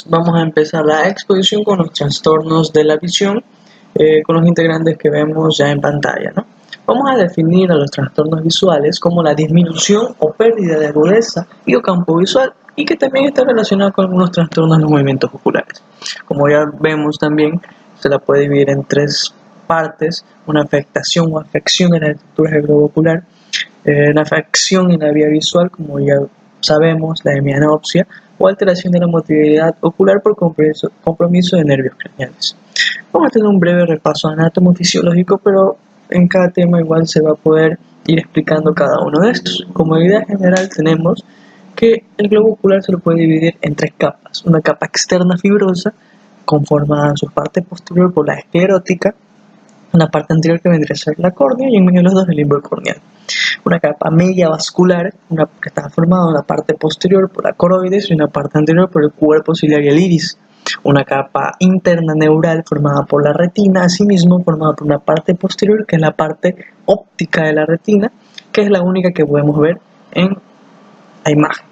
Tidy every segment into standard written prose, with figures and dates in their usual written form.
vamos a empezar la exposición con los trastornos de la visión, con los integrantes que vemos ya en pantalla, ¿no? Vamos a definir a los trastornos visuales como la disminución o pérdida de agudeza y o campo visual, y que también está relacionado con algunos trastornos de los movimientos oculares. Como ya vemos también, se la puede dividir en tres partes: una afectación o afección en la estructura del globo ocular, una afección en la vía visual, como ya sabemos, la hemianopsia, o alteración de la motilidad ocular por compromiso de nervios craneales. Vamos a tener un breve repaso anatomofisiológico, pero en cada tema igual se va a poder ir explicando cada uno de estos. Como idea general tenemos que el globo ocular se lo puede dividir en tres capas: una capa externa fibrosa, conformada en su parte posterior por la esclerótica, una parte anterior que vendría a ser la córnea, y en medio de los dos el limbo corneal. Una capa media vascular, que está formada en la parte posterior por la coroides y una parte anterior por el cuerpo ciliar y el iris. Una capa interna neural formada por la retina, asimismo formada por una parte posterior que es la parte óptica de la retina, que es la única que podemos ver en la imagen.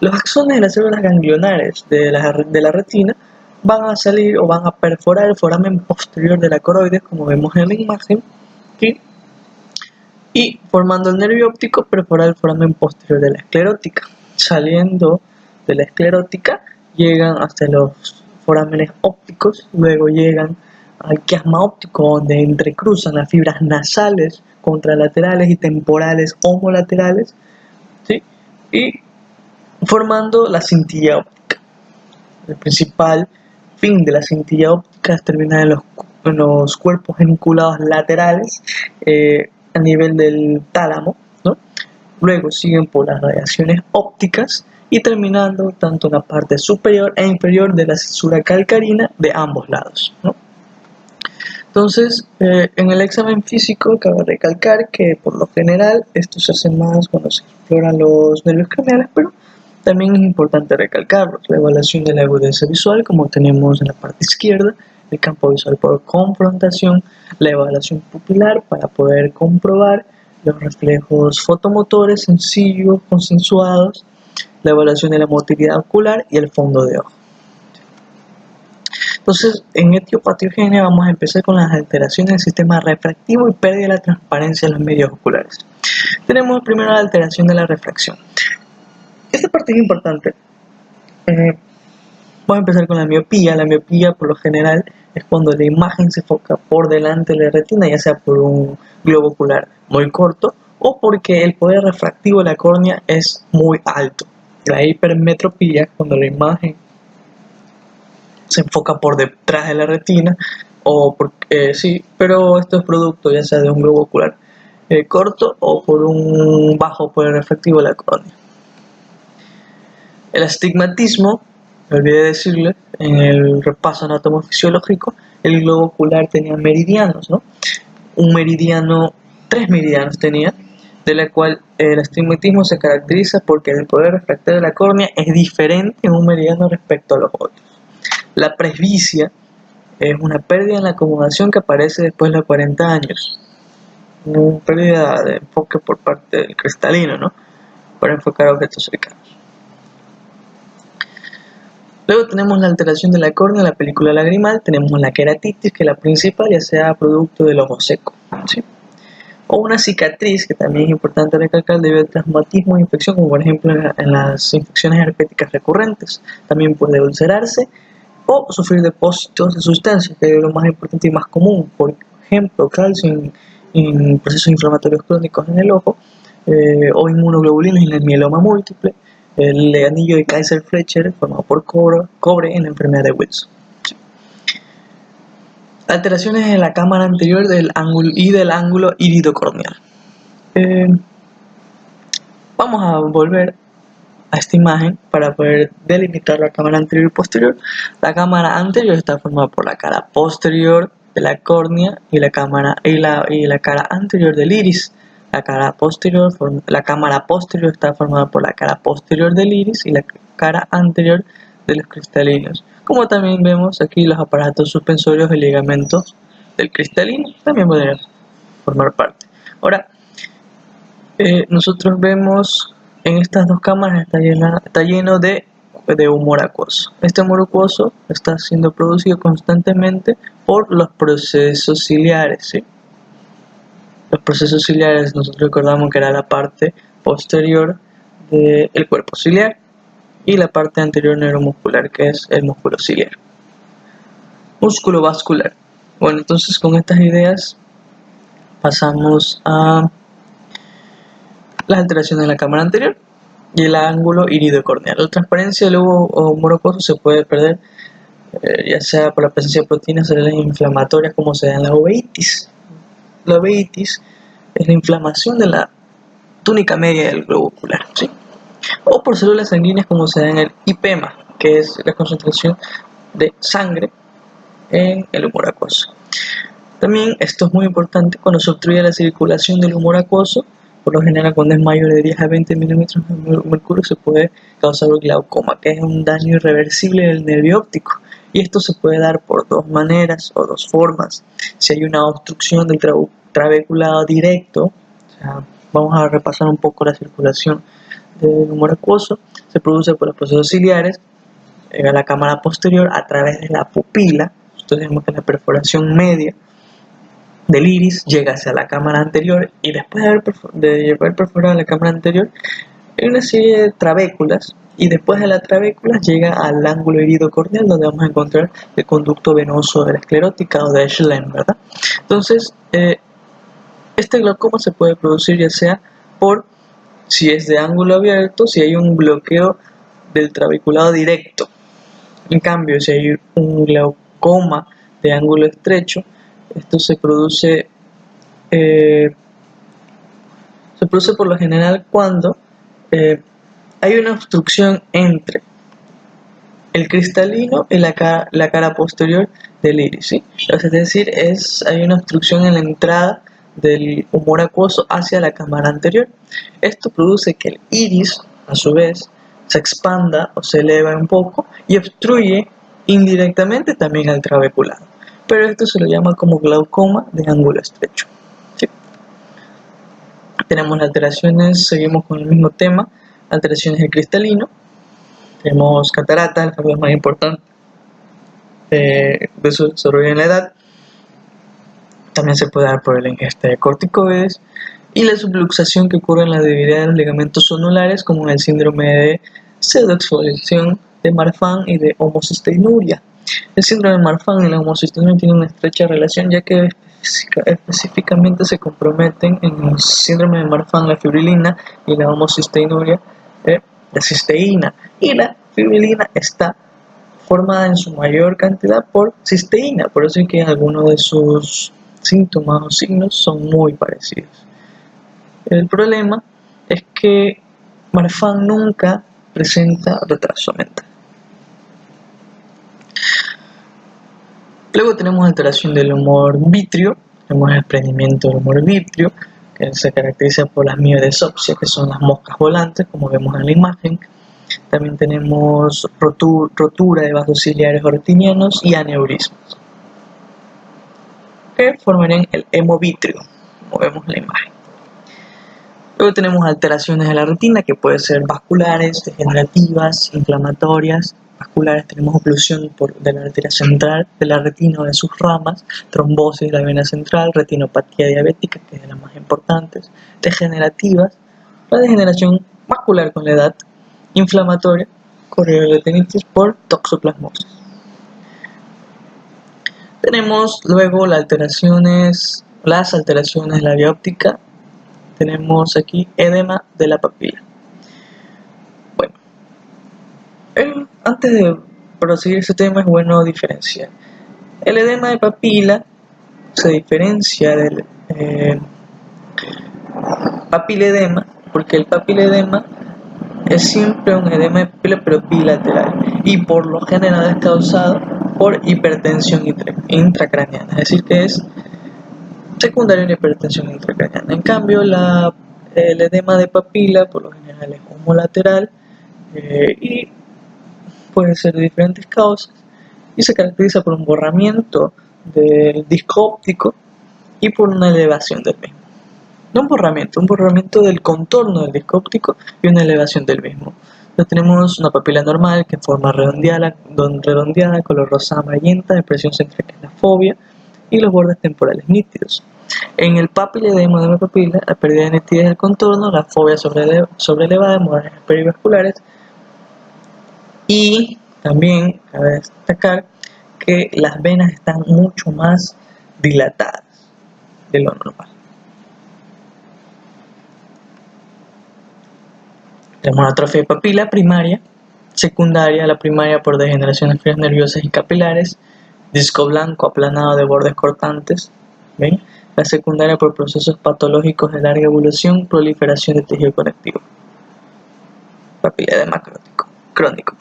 Los axones de las células ganglionares de la retina van a salir o van a perforar el foramen posterior de la coroides, como vemos en la imagen, ¿sí? Y formando el nervio óptico perforar el foramen posterior de la esclerótica. Saliendo de la esclerótica llegan hasta los forámenes ópticos, luego llegan al quiasma óptico, donde entrecruzan las fibras nasales contralaterales y temporales homolaterales, ¿sí? Y formando la cintilla óptica. El principal fin de la cintilla óptica es terminar en los cuerpos geniculados laterales, a nivel del tálamo, ¿no? Luego siguen por las radiaciones ópticas y terminando tanto en la parte superior e inferior de la cisura calcarina de ambos lados, ¿no? Entonces, en el examen físico cabe recalcar que por lo general esto se hace más cuando se exploran los nervios craneales, pero también es importante recalcarlo: la evaluación de la agudeza visual, como tenemos en la parte izquierda, el campo visual por confrontación, la evaluación pupilar para poder comprobar los reflejos fotomotores sencillos, consensuados, la evaluación de la motilidad ocular y el fondo de ojo. Entonces, en etiopatiogenia vamos a empezar con las alteraciones del sistema refractivo y pérdida de la transparencia en los medios oculares. Tenemos primero la alteración de la refracción. Esta parte es importante. Vamos a empezar con la miopía. La miopía, por lo general, es cuando la imagen se enfoca por delante de la retina, ya sea por un globo ocular muy corto o porque el poder refractivo de la córnea es muy alto. La hipermetropía es cuando la imagen se enfoca por detrás de la retina, sí, pero esto es producto ya sea de un globo ocular corto o por un bajo poder refractivo de la córnea. El astigmatismo, me olvidé decirle en el repaso anatomofisiológico, el globo ocular tenía meridianos, ¿no? Tres meridianos tenía, de la cual el astigmatismo se caracteriza porque el poder refractario de la córnea es diferente en un meridiano respecto a los otros. La presbicia es una pérdida en la acomodación que aparece después de los 40 años. Una pérdida de enfoque por parte del cristalino, ¿no? Para enfocar objetos cercanos. Luego tenemos la alteración de la córnea, la película lagrimal, tenemos la queratitis, que es la principal, ya sea producto del ojo seco, ¿sí? O una cicatriz, que también es importante recalcar debido al traumatismo e infección, como por ejemplo en las infecciones herpéticas recurrentes. También puede ulcerarse o sufrir depósitos de sustancias, que es lo más importante y más común, por ejemplo, calcio en procesos inflamatorios crónicos en el ojo, o inmunoglobulinas en el mieloma múltiple, el anillo de Kaiser-Fletcher formado por cobre en la enfermedad de Wilson. Alteraciones en la cámara anterior del ángulo iridocorneal. Vamos a volver a esta imagen para poder delimitar la cámara anterior y posterior. La cámara anterior está formada por la cara posterior de la córnea y la cara anterior del iris. La cámara posterior está formada por la cara posterior del iris y la cara anterior de los cristalinos. Como también vemos aquí, los aparatos suspensorios y ligamentos del cristalino también podrían formar parte. Ahora, nosotros vemos en estas dos cámaras está lleno de de humor acuoso. Este humor acuoso está siendo producido constantemente por los procesos ciliares, ¿sí? Los procesos ciliares, nosotros recordamos que era la parte posterior del cuerpo ciliar y la parte anterior neuromuscular, que es el músculo ciliar. Músculo vascular. Bueno, entonces con estas ideas pasamos a las alteraciones de la cámara anterior y el ángulo iridocorneal. La transparencia del humor acuoso se puede perder ya sea por la presencia de proteínas celulares inflamatorias como se da en la uveitis. La uveitis es la inflamación de la túnica media del globo ocular, ¿sí? O por células sanguíneas como se da en el IPEMA, que es la concentración de sangre en el humor acuoso. También esto es muy importante cuando se obstruye la circulación del humor acuoso. Por lo general, cuando es mayor de 10 a 20 milímetros de mercurio se puede causar un glaucoma, que es un daño irreversible del nervio óptico. Y esto se puede dar por dos maneras o dos formas. Si hay una obstrucción del trabéculo directo, o sea, vamos a repasar un poco la circulación del humor acuoso, se produce por los procesos ciliares, a la cámara posterior a través de la pupila. Entonces vemos que la perforación media del iris llega hacia la cámara anterior y después de haber perforado la cámara anterior hay una serie de trabéculas y después de las trabéculas llega al ángulo iridocorneal donde vamos a encontrar el conducto venoso de la esclerótica o de Schlemm, ¿verdad? Entonces este glaucoma se puede producir ya sea por, si es de ángulo abierto, si hay un bloqueo del trabeculado directo. En cambio, si hay un glaucoma de ángulo estrecho, esto se produce por lo general cuando hay una obstrucción entre el cristalino y la cara posterior del iris, ¿sí? Es decir, hay una obstrucción en la entrada del humor acuoso hacia la cámara anterior. Esto produce que el iris, a su vez, se expanda o se eleva un poco y obstruye indirectamente también al trabeculado. Pero esto se lo llama como glaucoma de ángulo estrecho, ¿sí? Tenemos las alteraciones, seguimos con el mismo tema, alteraciones del cristalino. Tenemos cataratas, el factor más importante de su desarrollo en la edad. También se puede dar por la ingesta de corticoides y la subluxación que ocurre en la debilidad de los ligamentos zonulares, como en el síndrome de pseudoexfoliación de Marfan y de homocisteinuria. El síndrome de Marfan y la homocisteinuria tienen una estrecha relación, ya que específicamente se comprometen en el síndrome de Marfan la fibrilina y la homocisteinuria la cisteína, y la fibrilina está formada en su mayor cantidad por cisteína, por eso es que algunos de sus síntomas o signos son muy parecidos. El problema es que Marfan nunca presenta retraso mental. Luego tenemos alteración del humor vítreo, tenemos el prendimiento del humor vítreo, que se caracteriza por las mioidesopsias, que son las moscas volantes, como vemos en la imagen. También tenemos rotura de vasos ciliares o retinianos y aneurismas, que formarían el hemovítrio, como vemos en la imagen. Luego tenemos alteraciones de la retina, que pueden ser vasculares, degenerativas, inflamatorias. Vasculares tenemos oclusión de la arteria central de la retina o de sus ramas, trombosis de la vena central, retinopatía diabética, que es de las más importantes. Degenerativas, la degeneración vascular con la edad. Inflamatoria, correoletinitis por toxoplasmosis. Tenemos luego las alteraciones de la vía óptica. Tenemos aquí edema de la papila. Bueno, antes de proseguir este tema es bueno diferenciar. El edema de papila se diferencia del papiledema, porque el papiledema es siempre un edema de papila pero bilateral y por lo general es causado por hipertensión intracraneana, es decir que es secundario a la hipertensión intracraneana. En cambio el edema de papila por lo general es homolateral y puede ser de diferentes causas y se caracteriza por un borramiento del disco óptico y por una elevación del mismo. No un borramiento del contorno del disco óptico y una elevación del mismo. Entonces tenemos una papila normal que en forma redondeada, color rosa amarillenta, expresión céntrica en la fovea y los bordes temporales nítidos. En el papiledema de la papila, la pérdida de nitidez del contorno, la fovea sobrelevada, hemorragias perivasculares, y también cabe destacar que las venas están mucho más dilatadas de lo normal. Tenemos una atrofia de papila primaria, secundaria, la primaria por degeneraciones frías nerviosas y capilares, disco blanco aplanado de bordes cortantes, ¿ven? La secundaria por procesos patológicos de larga evolución, proliferación de tejido conectivo. Papiledema crónico.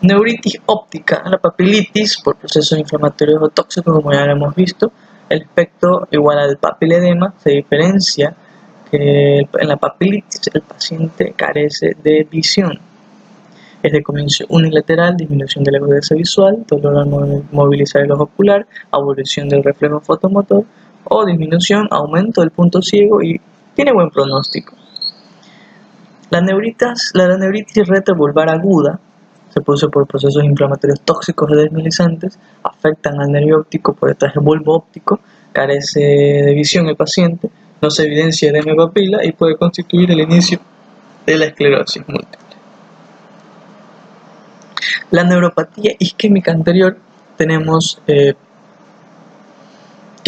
Neuritis óptica, la papilitis por procesos inflamatorios o tóxicos, como ya lo hemos visto. El espectro igual al papiledema, se diferencia que en la papilitis el paciente carece de visión. Es de comienzo unilateral, disminución de la agudeza visual, dolor al movilizar el ojo ocular, abolición del reflejo fotomotor o disminución, aumento del punto ciego y tiene buen pronóstico. La neuritis retrovulvar aguda se produce por procesos inflamatorios tóxicos o desmilizantes, afectan al nervio óptico por detrás del bulbo óptico, carece de visión el paciente, no se evidencia edema de papila y puede constituir el inicio de la esclerosis múltiple. La neuropatía isquémica anterior tenemos que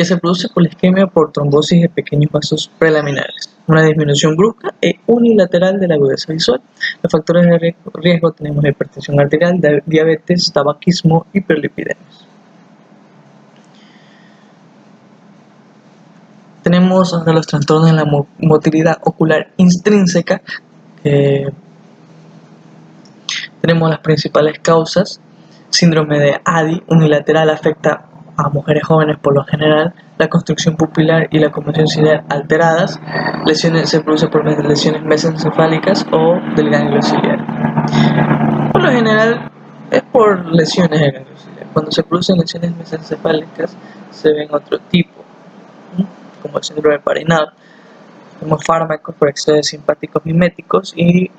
se produce por la isquemia por trombosis de pequeños vasos prelaminares, una disminución brusca e unilateral de la agudeza visual. Los factores de riesgo tenemos la hipertensión arterial, diabetes, tabaquismo, hiperlipidemias. Tenemos los trastornos de la motilidad ocular intrínseca. Tenemos las principales causas. Síndrome de ADI unilateral afecta a mujeres jóvenes por lo general, la construcción pupilar y la conmoción ciliar alteradas. Lesiones se producen por lesiones mesencefálicas o del ganglio ciliar. Por lo general es por lesiones del ganglio ciliar. Cuando se producen lesiones mesencefálicas se ven otro tipo, como el síndrome de Parinal. Tenemos fármacos por exceso de simpáticos miméticos y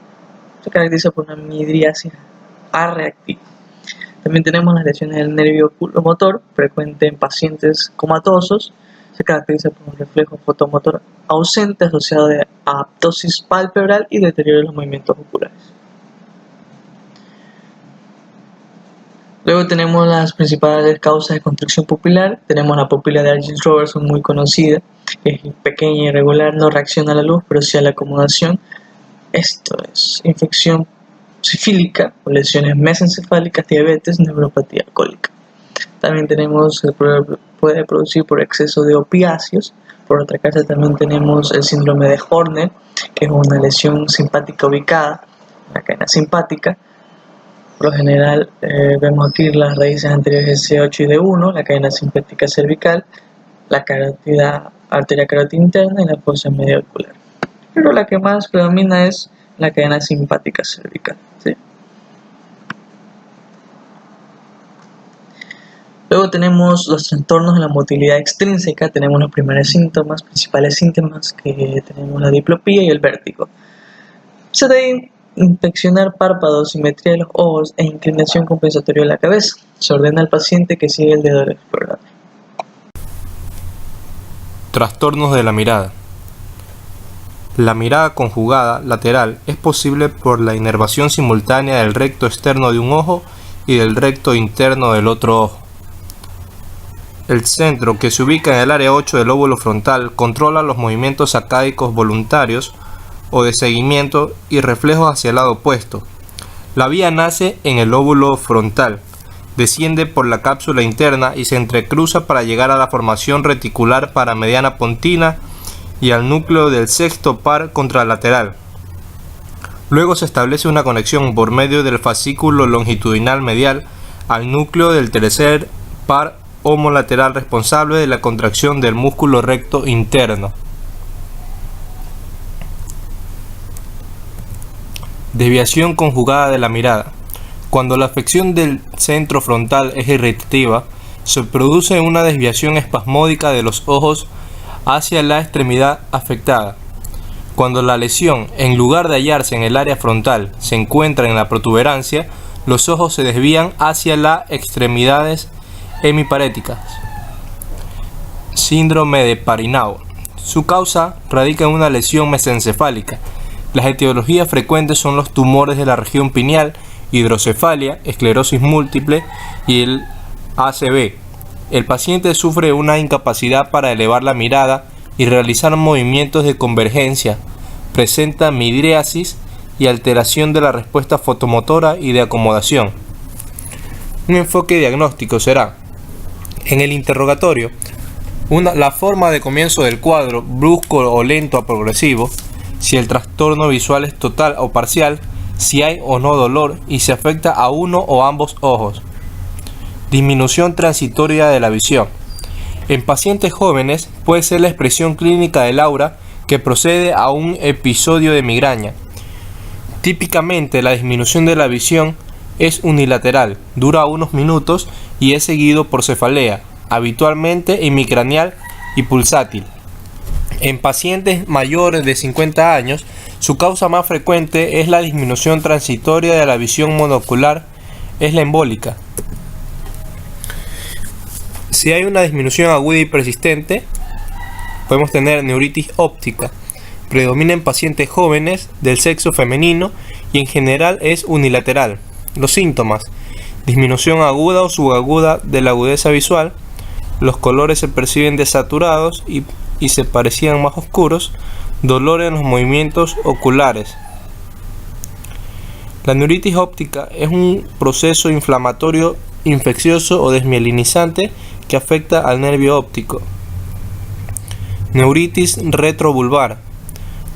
se caracteriza por una midriasis A-reactiva. También tenemos las lesiones del nervio oculomotor, frecuente en pacientes comatosos. Se caracteriza por un reflejo fotomotor ausente asociado a aptosis palpebral y deterioro de los movimientos oculares. Luego tenemos las principales causas de constricción pupilar. Tenemos la pupila de Argyll-Robertson, muy conocida, que es pequeña y irregular, no reacciona a la luz, pero sí a la acomodación. Esto es infección sifílica, o lesiones mesencefálicas, diabetes, neuropatía alcohólica. También tenemos, puede producir por exceso de opiáceos. Por otra parte también tenemos el síndrome de Horner, que es una lesión simpática ubicada en la cadena simpática. Por lo general vemos aquí las raíces anteriores de C8 y D1, la cadena simpática cervical, la arteria carótida interna y la fosa media ocular. Pero la que más predomina es la cadena simpática cervical, ¿sí? Luego tenemos los trastornos de la motilidad extrínseca. Tenemos los principales síntomas que tenemos la diplopía y el vértigo. Se debe inspeccionar párpados, simetría de los ojos e inclinación compensatoria de la cabeza. Se ordena al paciente que siga el dedo del explorador. Trastornos de la mirada. La mirada conjugada lateral es posible por la inervación simultánea del recto externo de un ojo y del recto interno del otro ojo. El centro, que se ubica en el área 8 del lóbulo frontal, controla los movimientos sacádicos voluntarios o de seguimiento y reflejos hacia el lado opuesto. La vía nace en el lóbulo frontal, desciende por la cápsula interna y se entrecruza para llegar a la formación reticular paramediana pontina y al núcleo del sexto par contralateral. Luego se establece una conexión por medio del fascículo longitudinal medial al núcleo del tercer par homolateral responsable de la contracción del músculo recto interno. Desviación conjugada de la mirada. Cuando la afección del centro frontal es irritativa, se produce una desviación espasmódica de los ojos hacia la extremidad afectada. Cuando la lesión, en lugar de hallarse en el área frontal, se encuentra en la protuberancia, los ojos se desvían hacia las extremidades hemiparéticas. Síndrome de Parinao. Su causa radica en una lesión mesencefálica. Las etiologías frecuentes son los tumores de la región pineal, hidrocefalia, esclerosis múltiple y el ACV. El paciente sufre una incapacidad para elevar la mirada y realizar movimientos de convergencia, presenta midriasis y alteración de la respuesta fotomotora y de acomodación. Un enfoque diagnóstico será: en el interrogatorio, la forma de comienzo del cuadro, brusco o lento a progresivo, si el trastorno visual es total o parcial, si hay o no dolor y si afecta a uno o ambos ojos. Disminución transitoria de la visión. En pacientes jóvenes puede ser la expresión clínica del aura que procede a un episodio de migraña. Típicamente la disminución de la visión es unilateral, dura unos minutos y es seguido por cefalea, habitualmente hemicraneal y pulsátil. En pacientes mayores de 50 años, su causa más frecuente es la disminución transitoria de la visión monocular, es la embólica. Si hay una disminución aguda y persistente, podemos tener neuritis óptica. Predomina en pacientes jóvenes del sexo femenino y en general es unilateral. Los síntomas: disminución aguda o subaguda de la agudeza visual, los colores se perciben desaturados y se parecían más oscuros, dolor en los movimientos oculares. La neuritis óptica es un proceso inflamatorio infeccioso o desmielinizante que afecta al nervio óptico. Neuritis retrovulvar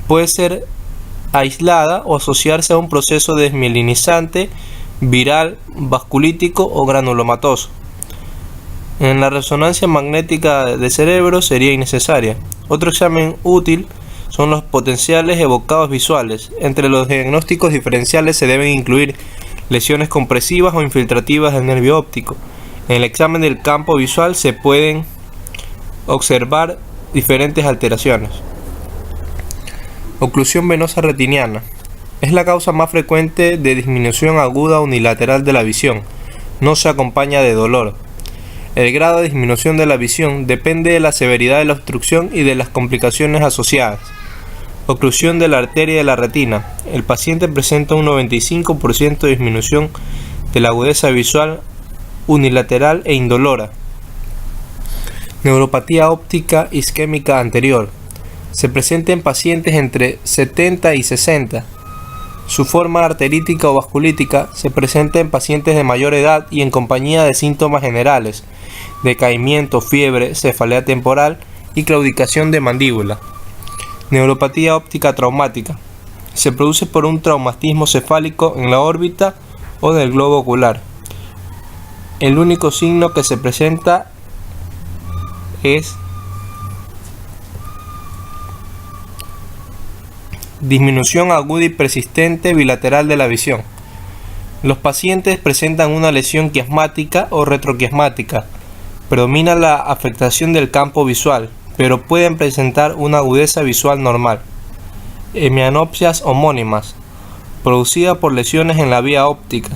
puede ser aislada o asociarse a un proceso desmielinizante, viral, vasculítico o granulomatoso. En la resonancia magnética de cerebro sería innecesaria. Otro examen útil son los potenciales evocados visuales. Entre los diagnósticos diferenciales se deben incluir lesiones compresivas o infiltrativas del nervio óptico. En el examen del campo visual se pueden observar diferentes alteraciones. Oclusión venosa retiniana. Es la causa más frecuente de disminución aguda unilateral de la visión. No se acompaña de dolor. El grado de disminución de la visión depende de la severidad de la obstrucción y de las complicaciones asociadas. Oclusión de la arteria de la retina. El paciente presenta un 95% de disminución de la agudeza visual unilateral e indolora. Neuropatía óptica isquémica anterior. Se presenta en pacientes entre 70 y 60. Su forma arterítica o vasculítica se presenta en pacientes de mayor edad y en compañía de síntomas generales: decaimiento, fiebre, cefalea temporal y claudicación de mandíbula. Neuropatía óptica traumática. Se produce por un traumatismo cefálico en la órbita o del globo ocular. El único signo que se presenta es disminución aguda y persistente bilateral de la visión. Los pacientes presentan una lesión quiasmática o retroquiasmática. Predomina la afectación del campo visual, pero pueden presentar una agudeza visual normal. Hemianopsias homónimas, producida por lesiones en la vía óptica.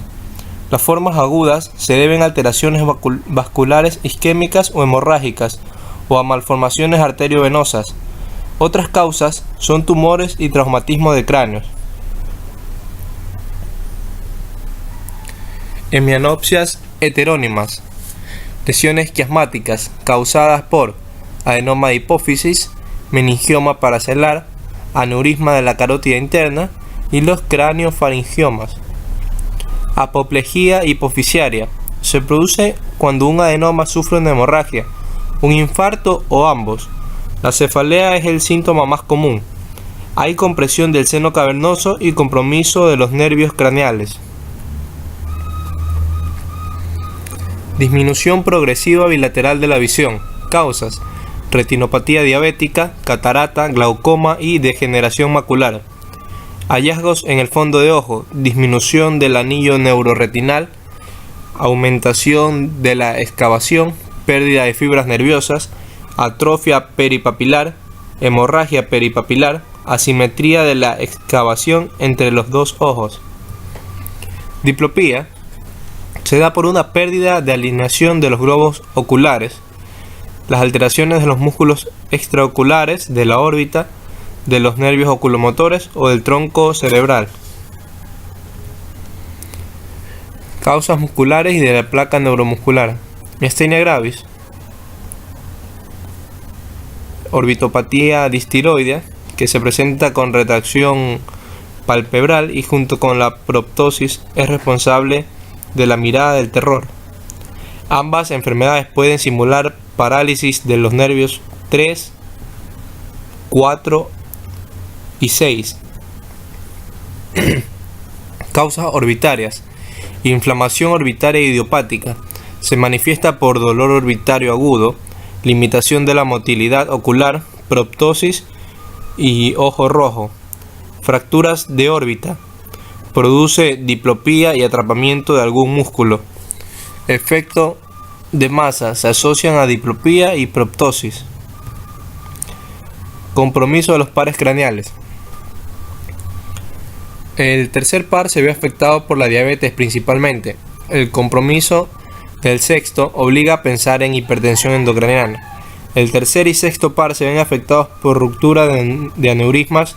Las formas agudas se deben a alteraciones vasculares isquémicas o hemorrágicas o a malformaciones arteriovenosas. Otras causas son tumores y traumatismo de cráneos. Hemianopsias heterónimas, lesiones quiasmáticas causadas por adenoma de hipófisis, meningioma paracelar, aneurisma de la carótida interna y los craneofaringiomas. Apoplejía hipofisiaria se produce cuando un adenoma sufre una hemorragia, un infarto o ambos. La cefalea es el síntoma más común. Hay compresión del seno cavernoso y compromiso de los nervios craneales. Disminución progresiva bilateral de la visión. Causas: retinopatía diabética, catarata, glaucoma y degeneración macular. Hallazgos en el fondo de ojo: disminución del anillo neuroretinal, aumentación de la excavación, pérdida de fibras nerviosas, atrofia peripapilar, hemorragia peripapilar, asimetría de la excavación entre los dos ojos. Diplopía se da por una pérdida de alineación de los globos oculares, las alteraciones de los músculos extraoculares, de la órbita, de los nervios oculomotores o del tronco cerebral. Causas musculares y de la placa neuromuscular. Miastenia gravis. Orbitopatía distiroidea, que se presenta con retracción palpebral y junto con la proptosis es responsable de la mirada del terror. Ambas enfermedades pueden simular parálisis de los nervios 3, 4 y 6. Causas orbitarias. Inflamación orbitaria idiopática. Se manifiesta por dolor orbitario agudo, limitación de la motilidad ocular, proptosis y ojo rojo. Fracturas de órbita. Produce diplopía y atrapamiento de algún músculo. Efecto de masa. Se asocian a diplopía y proptosis. Compromiso de los pares craneales. El tercer par se ve afectado por la diabetes principalmente. El compromiso del sexto obliga a pensar en hipertensión endocraniana. El tercer y sexto par se ven afectados por ruptura de aneurismas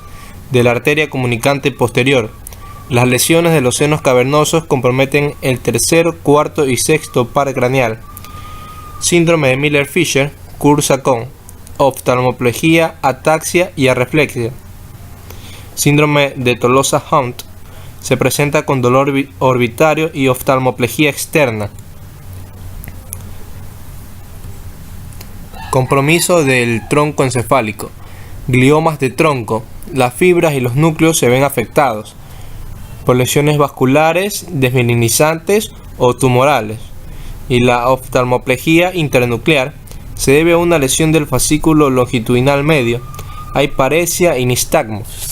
de la arteria comunicante posterior. Las lesiones de los senos cavernosos comprometen el tercer, cuarto y sexto par craneal. Síndrome de Miller-Fisher cursa con oftalmoplegia, ataxia y arreflexia. Síndrome de Tolosa-Hunt se presenta con dolor orbitario y oftalmoplegia externa. Compromiso del tronco encefálico. Gliomas de tronco. Las fibras y los núcleos se ven afectados por lesiones vasculares, desmielinizantes o tumorales. Y la oftalmoplegia internuclear se debe a una lesión del fascículo longitudinal medio, hiparesia y nistagmos.